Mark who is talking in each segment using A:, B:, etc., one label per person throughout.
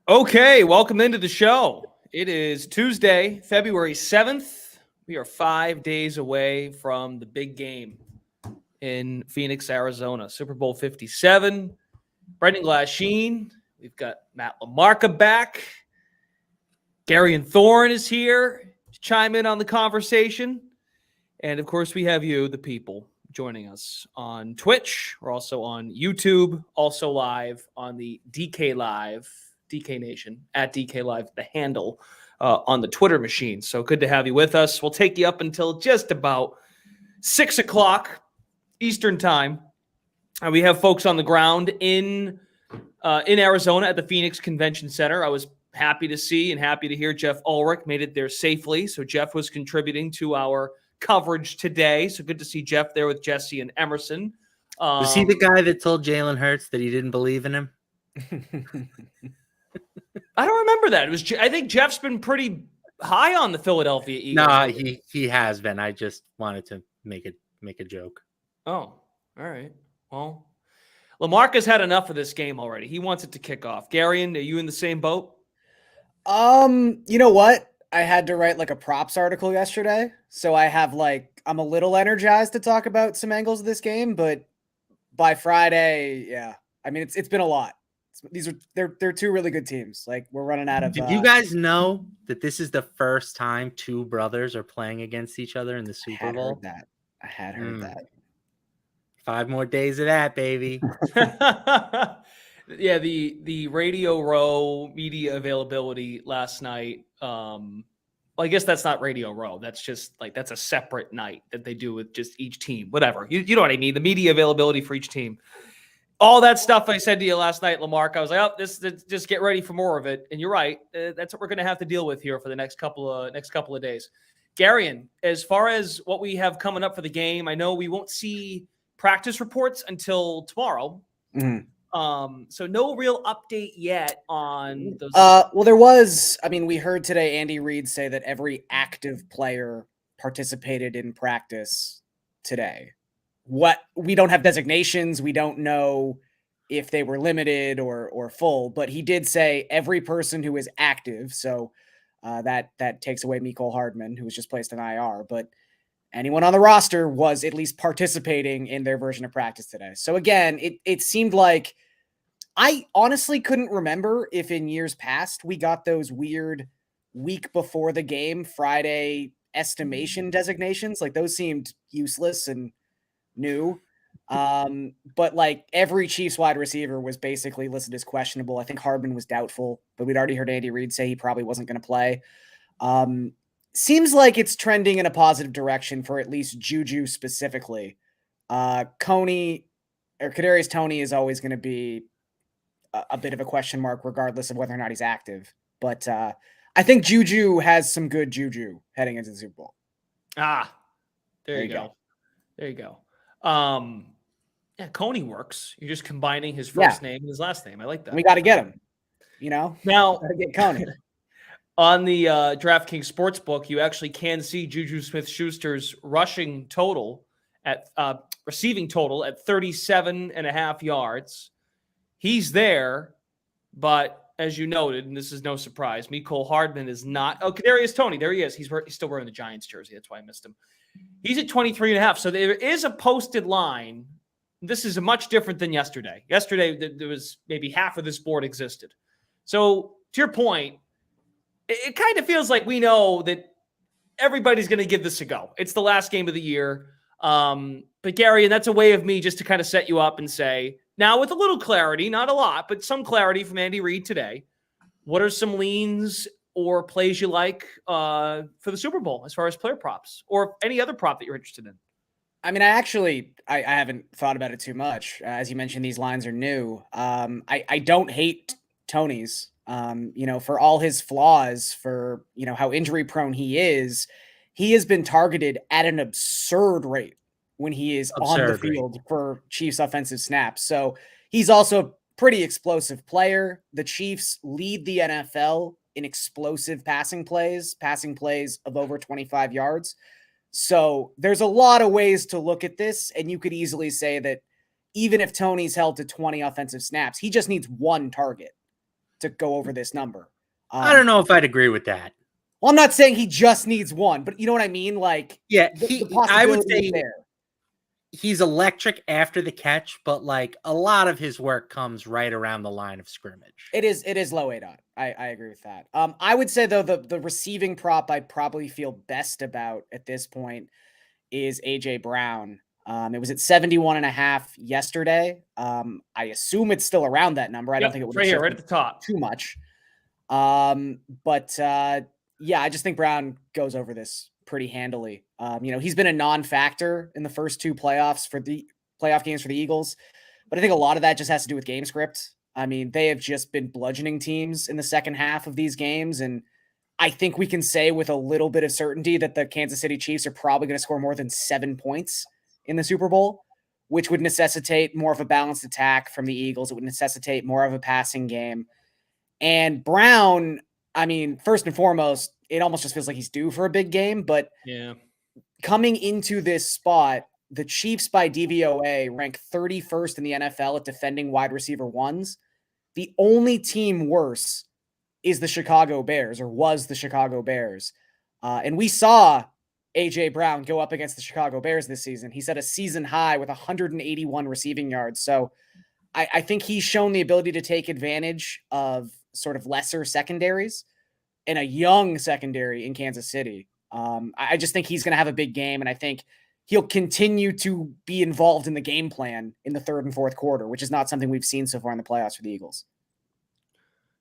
A: Okay, welcome into the show. It is Tuesday, February 7th. We are 5 days away from the big game in Phoenix, Arizona. Super Bowl 57. Brendan Glasheen. We've got Matt LaMarca back. Gary and Thorne is here to chime in on the conversation. And, of course, we have you, the people, joining us on Twitch. We're also on YouTube, also live on the DK Live, DK Nation, at DK Live, the handle on the Twitter machine. So good to have you with us. We'll take you up until just about 6 o'clock Eastern time. We have folks on the ground in Arizona at the Phoenix Convention Center. I was happy to see and happy to hear Jeff Ulrich made it there safely. So Jeff was contributing to our coverage today. So good to see Jeff there with Jesse and Emerson.
B: Was he the guy that told Jalen Hurts that he didn't believe in him?
A: I don't remember that. It was. I think Jeff's been pretty high on the Philadelphia Eagles.
B: No, he has been. I just wanted to make a joke.
A: Oh, all right. Well, LaMarca's had enough of this game already. He wants it to kick off. Garion, are you in the same boat?
C: You know what? I had to write like a props article yesterday, so I'm a little energized to talk about some angles of this game, but by Friday, yeah. I mean, it's been a lot. They're two really good teams. Like, we're running out of.
B: Did you guys know that this is the first time two brothers are playing against each other in the Super Bowl?
C: I had heard that.
B: 5 more days of that, baby.
A: Yeah, the Radio Row media availability last night. Well, I guess that's not Radio Row. That's just that's a separate night that they do with just each team. Whatever. You know what I mean? The media availability for each team. All that stuff I said to you last night, Lamarck. I was like, this just get ready for more of it. And you're right. That's what we're going to have to deal with here for the next couple of days. Garion, as far as what we have coming up for the game, I know we won't see practice reports until tomorrow.
C: Mm-hmm.
A: So no real update yet on those.
C: Well, there was. I mean, we heard today Andy Reid say that every active player participated in practice today. We don't have designations. We don't know if they were limited or full, but he did say every person who is active. So that takes away Mecole Hardman, who was just placed in IR, but anyone on the roster was at least participating in their version of practice today. So again, it seemed like I honestly couldn't remember if in years past we got those weird week before the game Friday estimation designations. Like, those seemed useless and new. But like every Chiefs wide receiver was basically listed as questionable. I think Hardman was doubtful, but we'd already heard Andy Reid say he probably wasn't going to play. Seems like it's trending in a positive direction for at least Juju specifically. Kadarius Toney is always going to be a bit of a question mark, regardless of whether or not he's active. But I think Juju has some good juju heading into the Super Bowl.
A: There you go. There you go. Yeah, Coney works. You're just combining his first name and his last name. I like that.
C: We got to get him. Now
A: gotta
C: get Coney.
A: On the DraftKings Sportsbook, you actually can see Juju Smith-Schuster's rushing total at receiving total at 37.5 yards. He's there, but as you noted, and this is no surprise, Mecole Hardman is not. Oh, Kadarius Toney, there he is. He's still wearing the Giants jersey. That's why I missed him. He's at 23.5. So there is a posted line. This is much different than yesterday. Yesterday, there was maybe half of this board existed. So to your point, it kind of feels like we know that everybody's going to give this a go. It's the last game of the year. But Gary, and that's a way of me just to kind of set you up and say, now with a little clarity, not a lot, but some clarity from Andy Reid today, what are some leans or plays you like for the Super Bowl as far as player props or any other prop that you're interested in?
C: I mean, I haven't thought about it too much. As you mentioned, these lines are new. I don't hate Toney's. For all his flaws, for how injury prone he has been targeted at an absurd rate when he is on the field for Chiefs offensive snaps. So he's also a pretty explosive player. The Chiefs lead the NFL in explosive passing plays of over 25 yards. So there's a lot of ways to look at this, and you could easily say that even if Toney's held to 20 offensive snaps, he just needs one target. to go over this number.
B: I don't know if I'd agree with that.
C: Well, I'm not saying he just needs one, but you know what I mean? Like,
B: Yeah,
C: the
B: I would
C: possibility is
B: say
C: there.
B: he's electric after the catch, but like a lot of his work comes right around the line of scrimmage.
C: It is low ADOT. I agree with that. I would say though the receiving prop I'd probably feel best about at this point is AJ Brown. It was at 71.5 yesterday. I assume it's still around that number. I don't think it would
A: right
C: have
A: here, right at the top.
C: too much. Yeah, I just think Brown goes over this pretty handily. He's been a non-factor in the first two playoff games for the Eagles, but I think a lot of that just has to do with game script. I mean, they have just been bludgeoning teams in the second half of these games, and I think we can say with a little bit of certainty that the Kansas City Chiefs are probably going to score more than 7 points in the Super Bowl, which would necessitate more of a balanced attack from the Eagles. It would necessitate more of a passing game. And Brown, I mean, first and foremost, it almost just feels like he's due for a big game. But
A: Yeah,
C: coming into this spot, the Chiefs by DVOA rank 31st in the NFL at defending wide receiver ones. The only team worse is the Chicago Bears, or was the Chicago Bears. And we saw AJ Brown go up against the Chicago Bears this season. He set a season high with 181 receiving yards. So I think he's shown the ability to take advantage of sort of lesser secondaries and a young secondary in Kansas City. I just think he's going to have a big game, and I think he'll continue to be involved in the game plan in the third and fourth quarter, which is not something we've seen so far in the playoffs for the Eagles.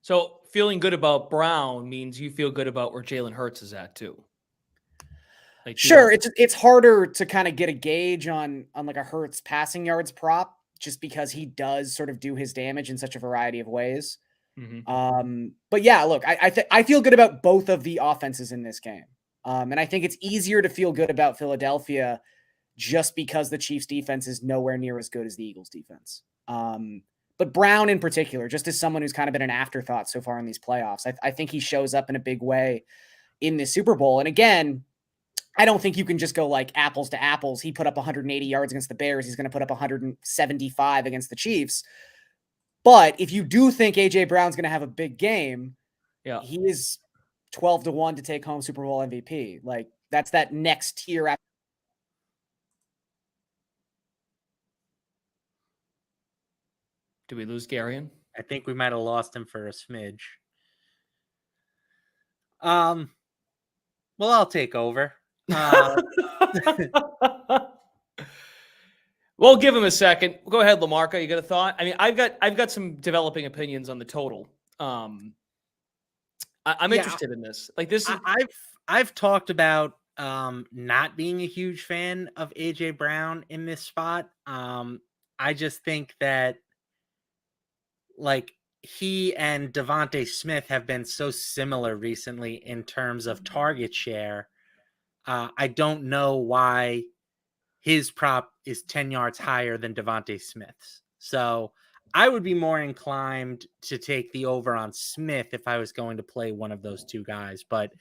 A: so feeling good about Brown means you feel good about where Jalen Hurts is at too. Like,
C: Sure, it's harder to kind of get a gauge on like a Hurts passing yards prop, just because he does sort of do his damage in such a variety of ways. But yeah, look, I feel good about both of the offenses in this game. And I think it's easier to feel good about Philadelphia just because the Chiefs defense is nowhere near as good as the Eagles defense. But Brown in particular, just as someone who's kind of been an afterthought so far in these playoffs, I think he shows up in a big way in this Super Bowl. And again, I don't think you can just go like apples to apples. He put up 180 yards against the Bears. He's going to put up 175 against the Chiefs. But if you do think AJ Brown's going to have a big game,
A: yeah,
C: he is 12-1 to take home Super Bowl MVP. Like, that's that next tier.
A: Do we lose Garion?
B: I think we might have lost him for a smidge. Well, I'll take over.
A: We'll give him a second. Go ahead, Lamarca. You got a thought? I mean, I've got some developing opinions on the total. I'm interested in this. Like, this is
B: I've talked about not being a huge fan of AJ Brown in this spot. I just think that like he and Devontae Smith have been so similar recently in terms of target share. I don't know why his prop is 10 yards higher than Devontae Smith's. So I would be more inclined to take the over on Smith if I was going to play one of those two guys. But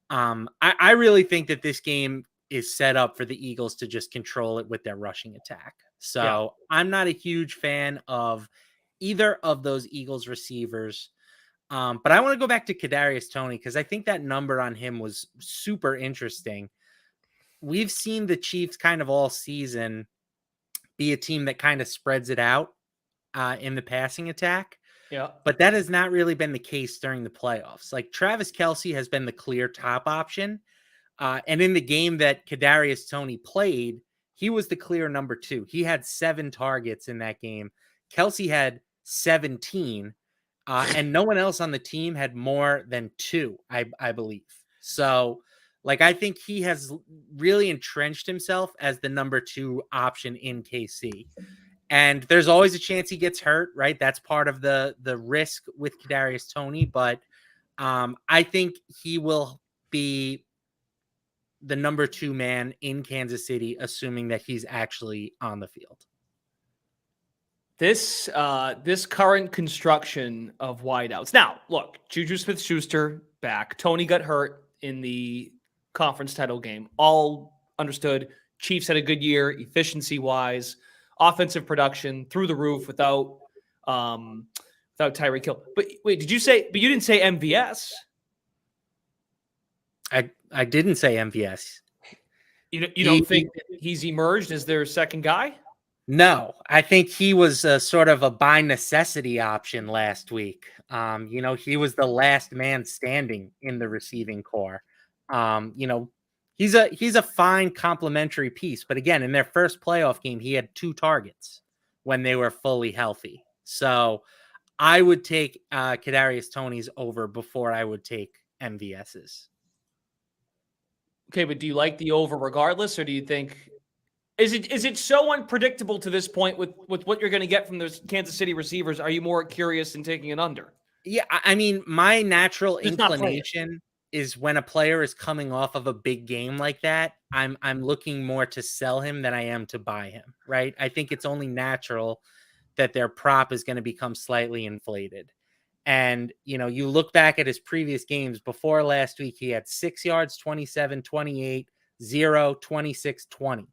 B: I really think that this game is set up for the Eagles to just control it with their rushing attack. So I'm not a huge fan of either of those Eagles receivers. But I want to go back to Kadarius Toney because I think that number on him was super interesting. We've seen the Chiefs kind of all season be a team that kind of spreads it out in the passing attack.
A: Yeah.
B: But that has not really been the case during the playoffs. Like Travis Kelce has been the clear top option. And in the game that Kadarius Toney played, he was the clear number 2. He had 7 targets in that game. Kelce had 17. And no one else on the team had more than 2, I believe. So, like, I think he has really entrenched himself as the number 2 option in KC. And there's always a chance he gets hurt, right? That's part of the risk with Kadarius Toney. But I think he will be the number 2 man in Kansas City, assuming that he's actually on the field.
A: This current construction of wideouts. Now, look, Juju Smith-Schuster back. Tony got hurt in the conference title game. All understood. Chiefs had a good year, efficiency-wise, offensive production through the roof without without Tyreek Hill. But wait, did you say? But you didn't say MVS.
B: I didn't say MVS.
A: You don't think that he's emerged as their second guy?
B: No, I think he was a sort of a by necessity option last week. He was the last man standing in the receiving core. He's a fine complementary piece, but again, in their first playoff game, he had 2 targets when they were fully healthy. So I would take Kadarius Toney's over before I would take MVS's.
A: Okay, but do you like the over regardless, or do you think is it so unpredictable to this point with what you're going to get from those Kansas City receivers? Are you more curious in taking an under?
B: Yeah, I mean, my natural
A: Just not
B: inclination is when a player is coming off of a big game like that, I'm looking more to sell him than I am to buy him, right? I think it's only natural that their prop is going to become slightly inflated. And, you look back at his previous games before last week, he had 6 yards, 27, 28, 0, 26, 20.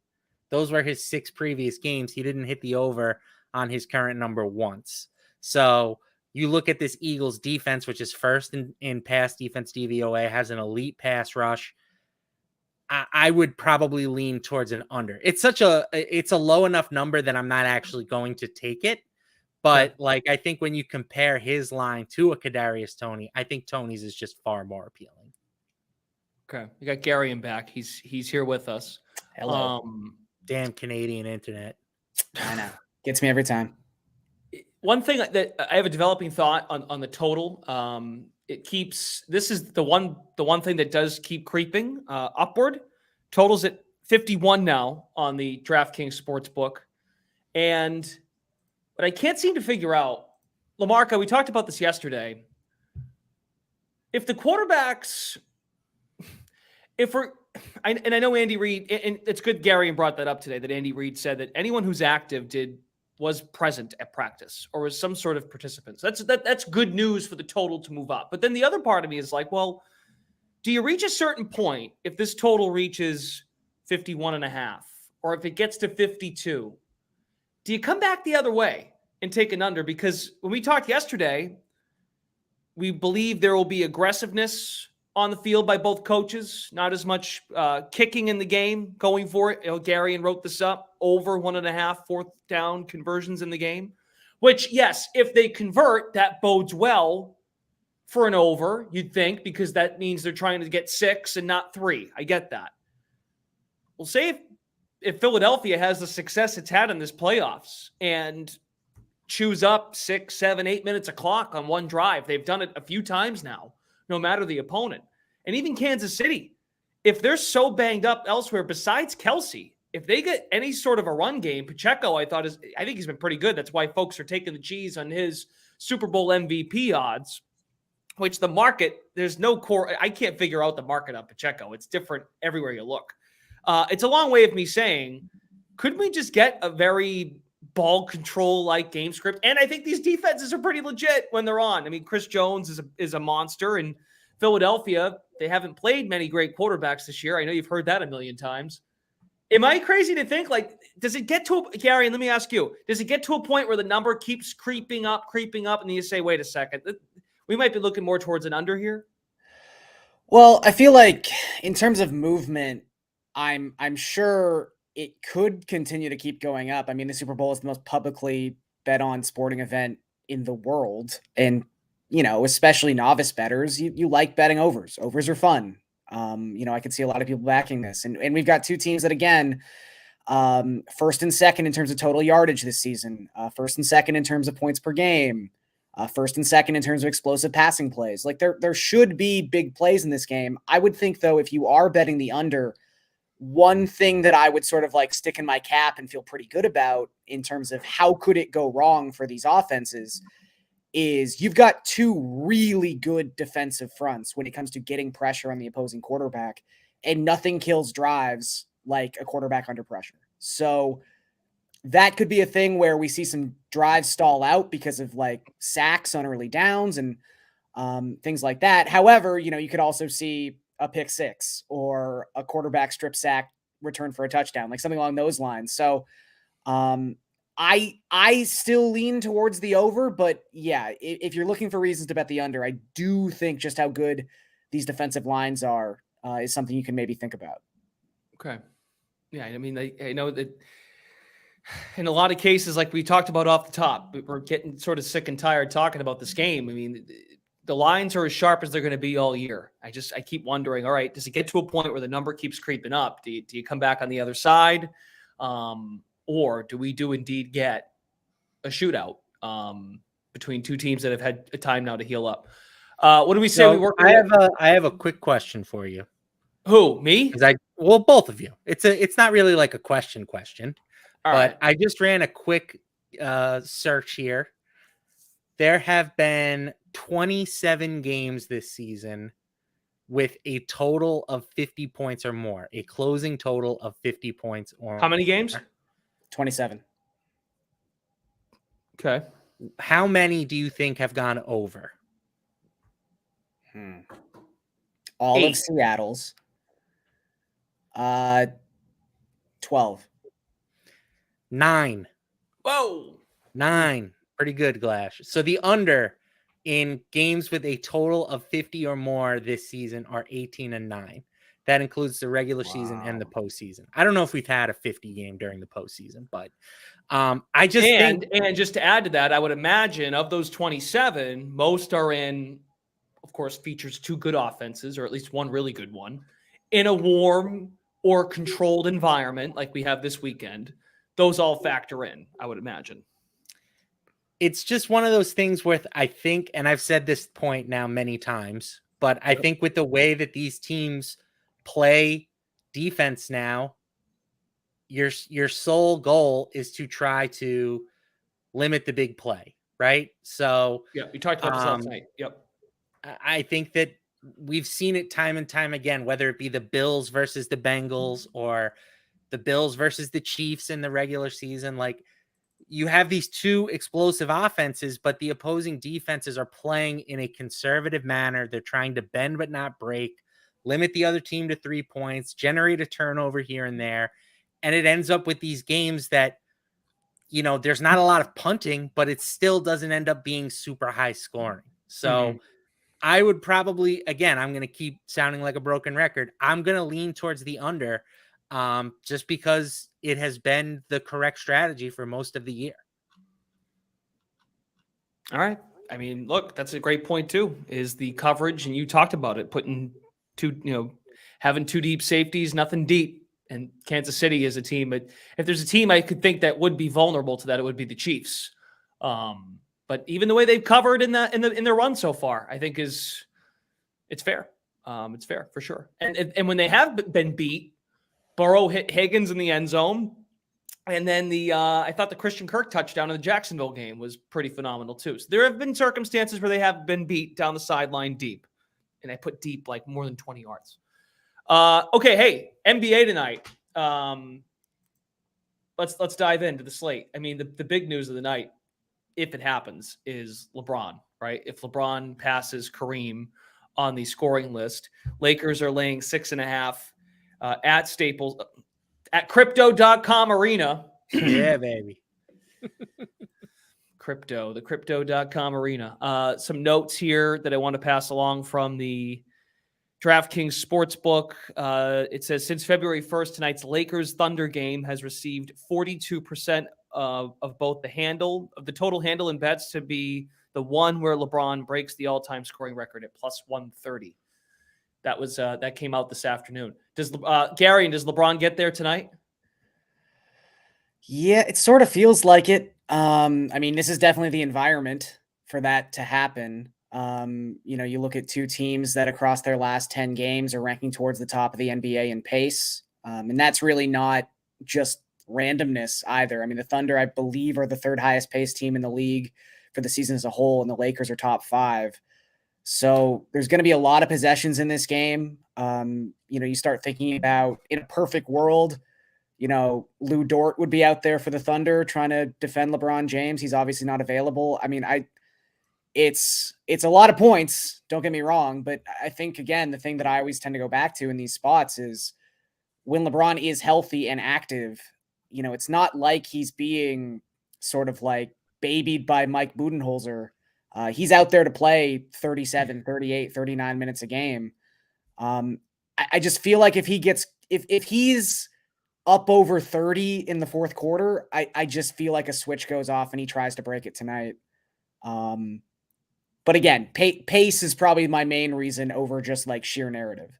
B: Those were his 6 previous games. He didn't hit the over on his current number once. So you look at this Eagles defense, which is first in pass defense DVOA, has an elite pass rush. I would probably lean towards an under. It's a low enough number that I'm not actually going to take it. But I think when you compare his line to a Kadarius Toney, I think Toney's is just far more appealing.
A: Okay, we got Gary back. He's here with us.
C: Hello.
B: Damn Canadian internet.
C: I know. Gets me every time.
A: One thing that I have a developing thought on the total. This is the one thing that does keep creeping upward. Totals at 51 now on the DraftKings Sportsbook. And what I can't seem to figure out, LaMarca, we talked about this yesterday. If the quarterbacks, I know Andy Reid, and it's good Gary brought that up today, that Andy Reid said that anyone who's active was present at practice or was some sort of participant. So that's good news for the total to move up. But then the other part of me is like, well, do you reach a certain point if this total reaches 51.5, or if it gets to 52? Do you come back the other way and take an under? Because when we talked yesterday, we believe there will be aggressiveness on the field by both coaches, not as much kicking in the game, going for it. Gary wrote this up, over 1.5 fourth down conversions in the game, which, yes, if they convert, that bodes well for an over, you'd think, because that means they're trying to get 6 and not 3. I get that. Well, say if Philadelphia has the success it's had in this playoffs and chews up 6, 7, 8 minutes of clock on one drive, they've done it a few times now, no matter the opponent. And even Kansas City, if they're so banged up elsewhere besides Kelsey, if they get any sort of a run game, Pacheco, I think he's been pretty good. That's why folks are taking the cheese on his Super Bowl MVP odds, which the market, there's no core. I can't figure out the market on Pacheco. It's different everywhere you look. It's a long way of me saying, could we just get a very ball control-like game script? And I think these defenses are pretty legit when they're on. I mean, Chris Jones is a monster, and Philadelphia, they haven't played many great quarterbacks this year. I know you've heard that a million times. Am I crazy to think, does it get to Gary, and let me ask you, does it get to a point where the number keeps creeping up, and then you say, wait a second, we might be looking more towards an under here?
C: Well, I feel like in terms of movement, I'm sure it could continue to keep going up. I mean, the Super Bowl is the most publicly bet on sporting event in the world. And, especially novice bettors, you like betting overs. Overs are fun. I could see a lot of people backing this. And we've got 2 teams that, again, first and second in terms of total yardage this season, first and second in terms of points per game, first and second in terms of explosive passing plays. There should be big plays in this game. I would think, though, if you are betting the under, one thing that I would sort of stick in my cap and feel pretty good about in terms of how could it go wrong for these offenses is you've got 2 really good defensive fronts when it comes to getting pressure on the opposing quarterback, and nothing kills drives like a quarterback under pressure. So that could be a thing where we see some drives stall out because of sacks on early downs and things like that. However, you could also see a pick 6 or a quarterback strip sack return for a touchdown, something along those lines. So I still lean towards the over, but yeah, if you're looking for reasons to bet the under, I do think just how good these defensive lines are is something you can maybe think about.
A: Okay. Yeah, I mean, I know that in a lot of cases, like we talked about off the top, we're getting sort of sick and tired talking about this game. I mean, the lines are as sharp as they're going to be all year. I keep wondering, all right, does it get to a point where the number keeps creeping up? Do you come back on the other side? Or do we indeed get a shootout between two teams that have had a time now to heal up? What do we say? We work.
B: I have a quick question for you.
A: Who, me?
B: Well, both of you. It's not really like a question,
A: All
B: but
A: right.
B: I just ran a quick search here. There have been 27 games this season with a total of 50 points or more, a closing total of 50 points or more.
A: How many games?
C: 27.
A: Okay.
B: How many do you think have gone over?
C: All
A: 8.
C: of Seattle's. 12.
B: 9.
A: Whoa.
B: 9. Pretty good, Glash. So the under in games with a total of 50 or more this season are 18-9. That includes the regular season and the postseason. I don't know if we've had a 50 game during the postseason, but I just think,
A: and just to add to that, I would imagine of those 27, most are in, of course, features 2 good offenses, or at least one really good one, in a warm or controlled environment like we have this weekend. Those all factor in, I would imagine.
B: it's just one of those things where I think, and I've said this point now many times, but I think with the way that these teams play defense now, your sole goal is to try to limit the big play, right? So
A: Yeah, we talked about this last night. Yep.
B: I think that we've seen it time and time again, whether it be the Bills versus the Bengals or the Bills versus the Chiefs in the regular season. Like, you have these two explosive offenses, but the opposing defenses are playing in a conservative manner. They're trying to bend but not break, limit the other team to 3 points, generate a turnover here and there. And it ends up with these games that, you know, there's not a lot of punting, but it still doesn't end up being super high scoring. So I would probably, again, I'm going to keep sounding like a broken record. I'm going to lean towards the under just because it has been the correct strategy for most of the year.
A: All right. I mean, look, that's a great point too, is the coverage. And you talked about it, putting having 2 deep safeties, nothing deep. And Kansas City is a team, but if there's a team I could think that would be vulnerable to that, it would be the Chiefs. But even the way they've covered in their run so far, I think it's fair. It's fair for sure. And when they have been beat, Burrow hit Higgins in the end zone. And then I thought the Christian Kirk touchdown in the Jacksonville game was pretty phenomenal too. So there have been circumstances where they have been beat down the sideline deep. And I put deep like more than 20 yards. Okay, hey, NBA tonight. Let's dive into the slate. I mean, the big news of the night, if it happens, is LeBron, right? If LeBron passes Kareem on the scoring list, Lakers are laying 6.5 at Staples, at crypto.com arena.
B: Yeah, baby.
A: The crypto.com arena. Some notes here that I want to pass along from the DraftKings Sportsbook. It says since February 1st, tonight's Lakers Thunder game has received 42% of both the total handle and bets to be the one where LeBron breaks the all-time scoring record at plus 130. That came out this afternoon. Does Gary, does LeBron get there tonight?
C: Yeah, it sort of feels like it. I mean, this is definitely the environment for that to happen. You look at 2 teams that across their last 10 games are ranking towards the top of the NBA in pace. And that's really not just randomness either. I mean, the Thunder, I believe, are the 3rd highest paced team in the league for the season as a whole, and the Lakers are top 5. So there's going to be a lot of possessions in this game. You start thinking about, in a perfect world, Lou Dort would be out there for the Thunder trying to defend LeBron James. He's obviously not available. I mean, it's a lot of points, don't get me wrong, but I think, again, the thing that I always tend to go back to in these spots is when LeBron is healthy and active, it's not like he's being sort of like babied by Mike Budenholzer. He's out there to play 37, 38, 39 minutes a game. I just feel like if he's up over 30 in the fourth quarter, I just feel like a switch goes off and he tries to break it tonight. But again, pace is probably my main reason over just like sheer narrative.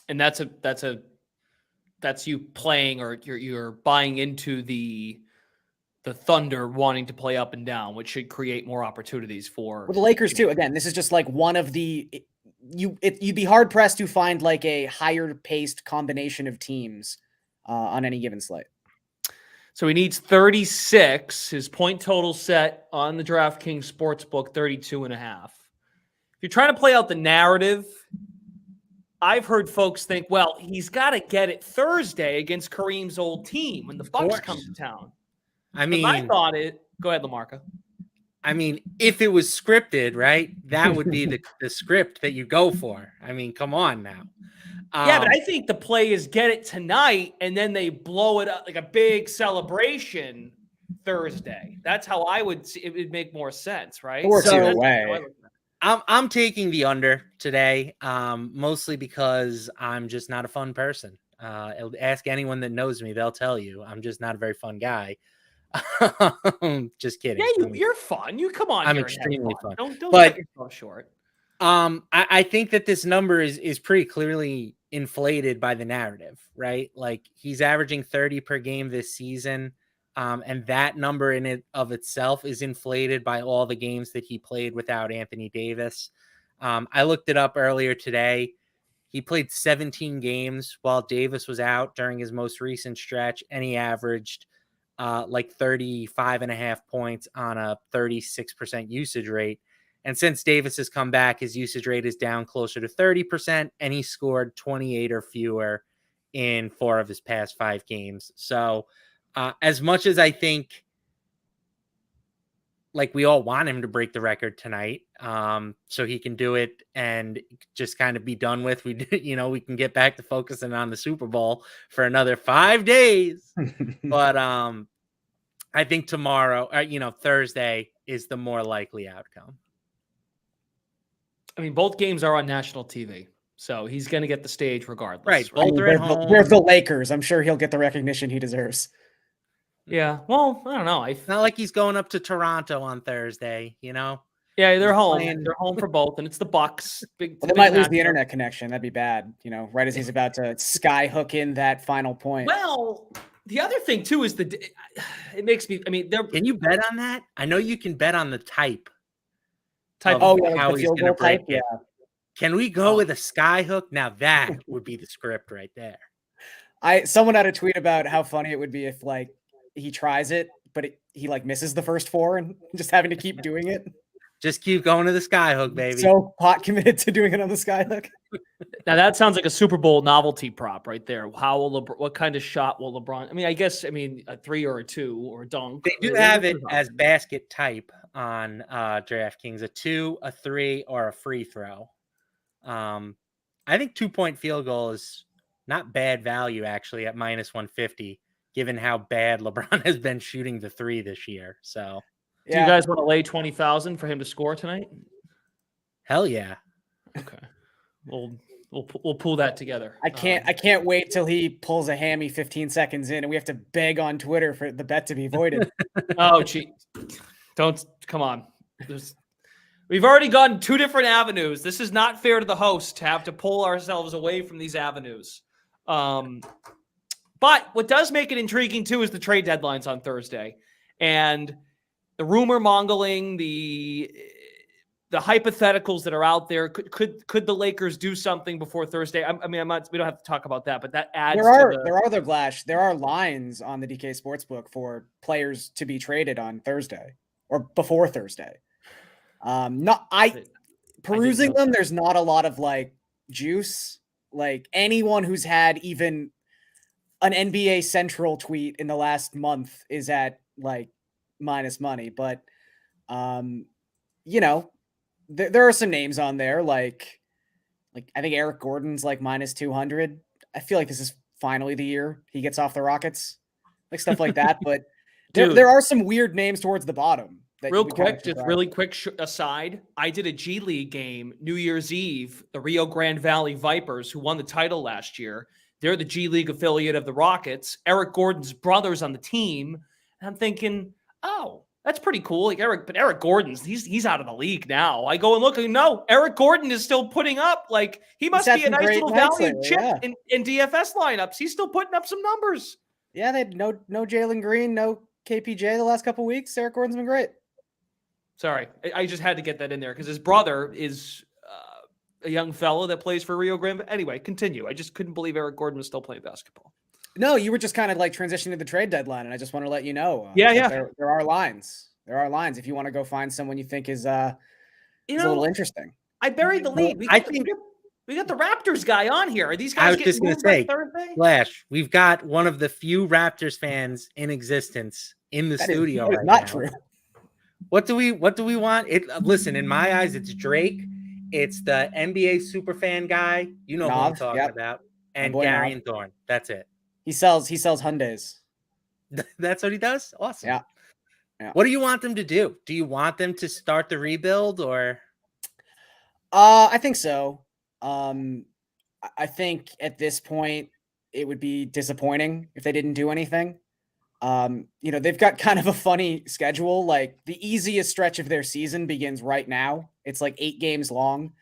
A: And that's you playing, or you're buying into the Thunder wanting to play up and down, which should create more opportunities for
C: the Lakers too. Again, this is just like one of the you'd be hard pressed to find like a higher paced combination of teams on any given slate.
A: So he needs 36. His point total set on the DraftKings Sportsbook, 32.5. If you're trying to play out the narrative, I've heard folks think, well, he's got to get it Thursday against Kareem's old team when the Bucks come to town.
B: I mean,
A: I thought go ahead, LaMarca.
B: I mean, if it was scripted, right, that would be the script that you go for. I mean, come on now.
A: Yeah, but I think the play is get it tonight, and then they blow it up like a big celebration Thursday. That's how I would see it. Would make more sense, right?
C: Or either way.
B: I'm taking the under today, mostly because I'm just not a fun person. Ask anyone that knows me; they'll tell you I'm just not a very fun guy. Just kidding.
A: Yeah, you're fun. You come on.
B: I'm extremely fun.
A: Don't
B: but,
A: cut yourself short.
B: I think that this number is pretty clearly inflated by the narrative, right? Like he's averaging 30 per game this season. And that number in it of itself is inflated by all the games that he played without Anthony Davis. I looked it up earlier today. He played 17 games while Davis was out during his most recent stretch, and he averaged like 35.5 points on a 36% usage rate. And since Davis has come back, his usage rate is down closer to 30%, and he scored 28 or fewer in 4 of his past 5 games. So as much as I think like we all want him to break the record tonight, so he can do it and just kind of be done with, we can get back to focusing on the Super Bowl for another 5 days. But I think tomorrow, Thursday is the more likely outcome.
A: I mean, both games are on national TV, so he's going to get the stage regardless.
B: Right. Both are at home.
C: We're the Lakers. I'm sure he'll get the recognition he deserves.
A: Yeah. Well, I don't know.
B: It's not like he's going up to Toronto on Thursday, Yeah,
A: they're home. They're home for both, and it's the Bucks.
C: They might lose the internet connection. That'd be bad. Right as he's about to sky hook in that final point.
A: Well, the other thing too is it makes me. I mean,
B: can you bet on that? I know you can bet on the type.
C: How he's going to break it. Yeah.
B: Can we go with a sky hook? Now that would be the script right there.
C: Someone had a tweet about how funny it would be if like he tries it, but he like misses the first 4 and just having to keep doing it.
B: Just keep going to the sky hook, baby.
C: So pot committed to doing it on the sky hook.
A: Now that sounds like a Super Bowl novelty prop right there. What kind of shot will LeBron? I guess a 3 or a 2 or a dunk.
B: They do have it as basket type on DraftKings: a 2, a 3, or a free throw. I think 2-point field goal is not bad value actually at -150, given how bad LeBron has been shooting the 3 this year. So,
A: do you guys want to lay 20,000 for him to score tonight?
B: Hell yeah.
A: Okay, we'll pull that together.
C: I can't wait till he pulls a hammy 15 seconds in, and we have to beg on Twitter for the bet to be voided.
A: Oh, gee, don't come on. We've already gone 2 different avenues. This is not fair to the host to have to pull ourselves away from these avenues. But what does make it intriguing too is the trade deadlines on Thursday, and the rumor mongering, the hypotheticals that are out there. Could the Lakers do something before Thursday? We don't have to talk about that, but that adds.
C: There are lines on the DK Sportsbook for players to be traded on Thursday or before Thursday. Perusing them, there's not a lot of like juice. Like anyone who's had even an NBA Central tweet in the last month is at like minus money, but there are some names on there like I think Eric Gordon's like minus 200. I feel like this is finally the year he gets off the Rockets, like stuff like that. But
A: Dude.
C: There are some weird names towards the bottom.
A: Real quick, just really quick aside. I did a G League game New Year's Eve, the Rio Grande Valley Vipers, who won the title last year. They're the G League affiliate of the Rockets. Eric Gordon's brother's on the team. And I'm thinking, oh, that's pretty cool. Like Eric Gordon's, he's out of the league now. I go and look, and no, Eric Gordon is still putting up. Like, he must be a nice little valued chip in DFS lineups. He's still putting up some numbers.
C: Yeah, they had no Jalen Green, no KPJ the last couple of weeks. Eric Gordon's been great.
A: Sorry, I just had to get that in there because his brother is a young fellow that plays for Rio Grande. Anyway, continue. I just couldn't believe Eric Gordon was still playing basketball.
C: No, you were just kind of like transitioning to the trade deadline, and I just want to let you know.
A: There
C: are lines. There are lines if you want to go find someone you think is a little interesting.
A: I buried the lead. We got the Raptors guy on here. Are these guys?
B: I was just going to say, Flash. We've got one of the few Raptors fans in existence in the studio.
C: That is not true.
B: What do we want? Listen, in my eyes, it's Drake. It's the NBA superfan guy. You know who I'm talking about. And Gary and Thorne. That's it.
C: He sells Hyundais.
B: That's what he does? Awesome.
C: Yeah.
B: What do you want them to do? Do you want them to start the rebuild or?
C: I think so. I think at this point it would be disappointing if they didn't do anything. They've got kind of a funny schedule. Like, the easiest stretch of their season begins right now. It's like 8 games long.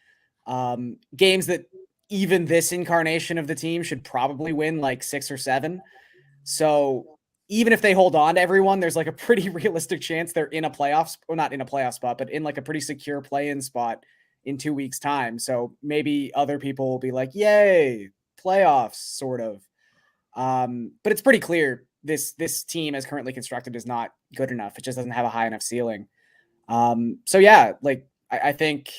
C: Games that even this incarnation of the team should probably win like 6 or 7. So even if they hold on to everyone, there's like a pretty realistic chance they're in a playoff, or not in a playoff spot, but in like a pretty secure play-in spot in 2 weeks' time. So maybe other people will be like, yay, playoffs, sort of. But it's pretty clear this team as currently constructed is not good enough. It just doesn't have a high enough ceiling. So yeah, like I think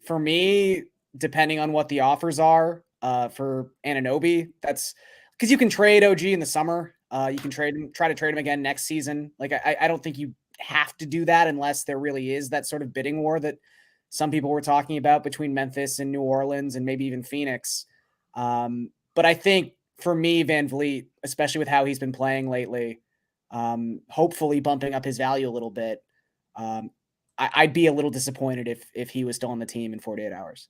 C: for me, depending on what the offers are for Anunoby, that's because you can trade OG in the summer. You can try to trade him again next season. Like I don't think you have to do that unless there really is that sort of bidding war that some people were talking about between Memphis and New Orleans and maybe even Phoenix. But I think for me, Van Vliet, especially with how he's been playing lately, hopefully bumping up his value a little bit, I'd be a little disappointed if he was still on the team in 48 hours.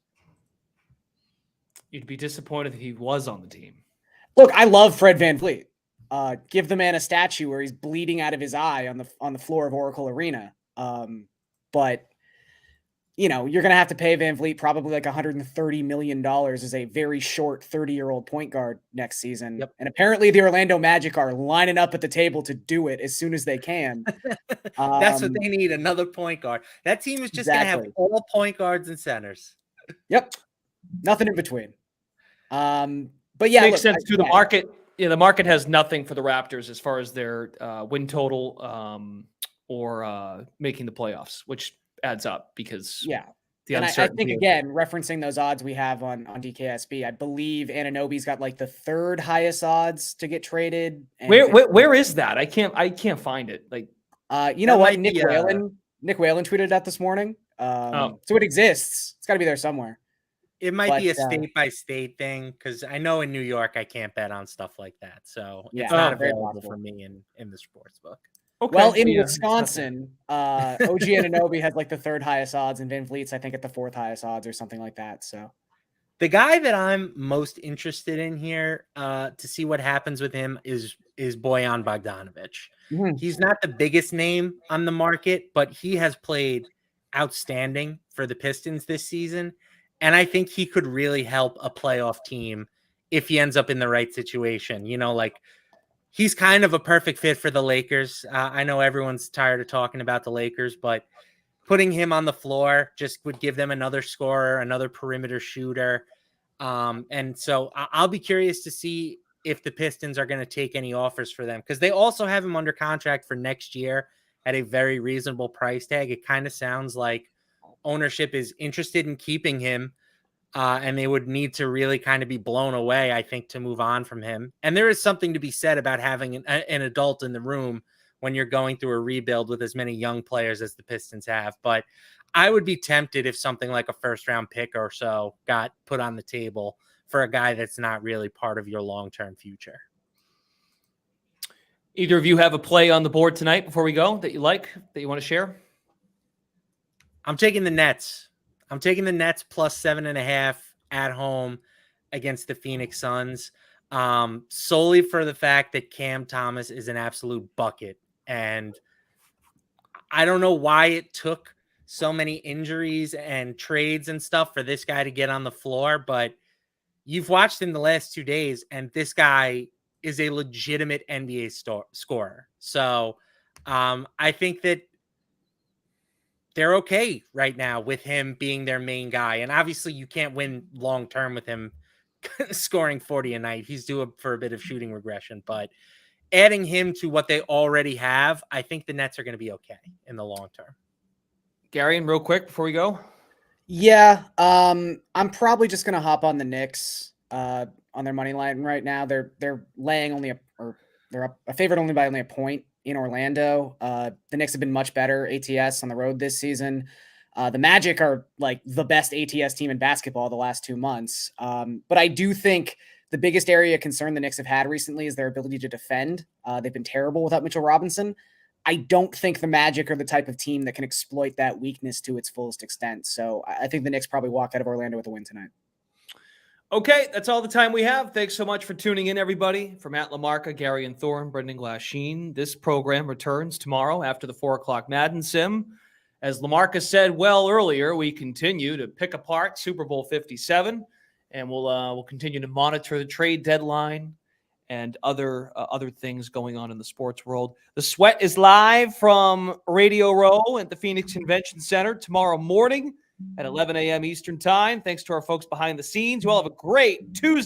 A: You'd be disappointed if he was on the team.
C: Look, I love Fred Van Vliet. Give the man a statue where he's bleeding out of his eye on the floor of Oracle Arena. But you're going to have to pay Van Vliet probably like $130 million as a very short 30-year-old point guard next season.
B: Yep.
C: And apparently the Orlando Magic are lining up at the table to do it as soon as they can.
B: That's what they need, another point guard. That team is just going to have all point guards and centers.
C: Yep. Nothing in between. But yeah,
A: makes sense to the market. Yeah, the market has nothing for the Raptors as far as their win total or making the playoffs, which adds up because the uncertainty.
C: I think again, referencing those odds we have on DKSB, I believe Anunoby's got like the 3rd highest odds to get traded.
A: Where is that? I can't find it. Like,
C: you know what? Nick Whalen tweeted that this morning. So it exists. It's got to be there somewhere.
B: It might be a state-by-state thing because I know in New York I can't bet on stuff like that. So it's not available for me in the sports book.
C: Okay. Well, in Wisconsin, OG Anunoby has like the 3rd highest odds, and Van Vliet's I think at the 4th highest odds or something like that. So
B: the guy that I'm most interested in here to see what happens with him is Bojan Bogdanovic. Mm-hmm. He's not the biggest name on the market, but he has played outstanding for the Pistons this season. And I think he could really help a playoff team if he ends up in the right situation. He's kind of a perfect fit for the Lakers. I know everyone's tired of talking about the Lakers, but putting him on the floor just would give them another scorer, another perimeter shooter. And so I'll be curious to see if the Pistons are going to take any offers for them because they also have him under contract for next year at a very reasonable price tag. It kind of sounds like ownership is interested in keeping him. And they would need to really kind of be blown away, I think, to move on from him. And there is something to be said about having an adult in the room when you're going through a rebuild with as many young players as the Pistons have. But I would be tempted if something like a 1st-round pick or so got put on the table for a guy that's not really part of your long-term future.
A: Either of you have a play on the board tonight before we go that you like, that you want to share?
B: I'm taking the Nets. I'm taking the Nets plus 7.5 at home against the Phoenix Suns, solely for the fact that Cam Thomas is an absolute bucket. And I don't know why it took so many injuries and trades and stuff for this guy to get on the floor, but you've watched him the last 2 days, and this guy is a legitimate NBA scorer. So I think that they're okay right now with him being their main guy. And obviously you can't win long-term with him scoring 40 a night. He's due for a bit of shooting regression, but adding him to what they already have, I think the Nets are going to be okay in the long term.
A: Gary, and real quick before we go.
C: Yeah, I'm probably just gonna hop on the Knicks on their money line right now. They're laying they're up a favorite only by only a point in Orlando. The Knicks have been much better ATS on the road this season. The Magic are like the best ATS team in basketball the last 2 months. But I do think the biggest area of concern the Knicks have had recently is their ability to defend. They've been terrible without Mitchell Robinson. I don't think the Magic are the type of team that can exploit that weakness to its fullest extent. So I think the Knicks probably walk out of Orlando with a win tonight.
A: Okay, that's all the time we have. Thanks so much for tuning in, everybody. For Matt LaMarca, Gary and Thorne, Brendan Glasheen, this program returns tomorrow after the 4 o'clock Madden Sim. As LaMarca said well earlier, we continue to pick apart Super Bowl 57, and we'll continue to monitor the trade deadline and other things going on in the sports world. The Sweat is live from Radio Row at the Phoenix Convention Center tomorrow morning at 11 a.m. Eastern Time. Thanks to our folks behind the scenes. You all have a great Tuesday.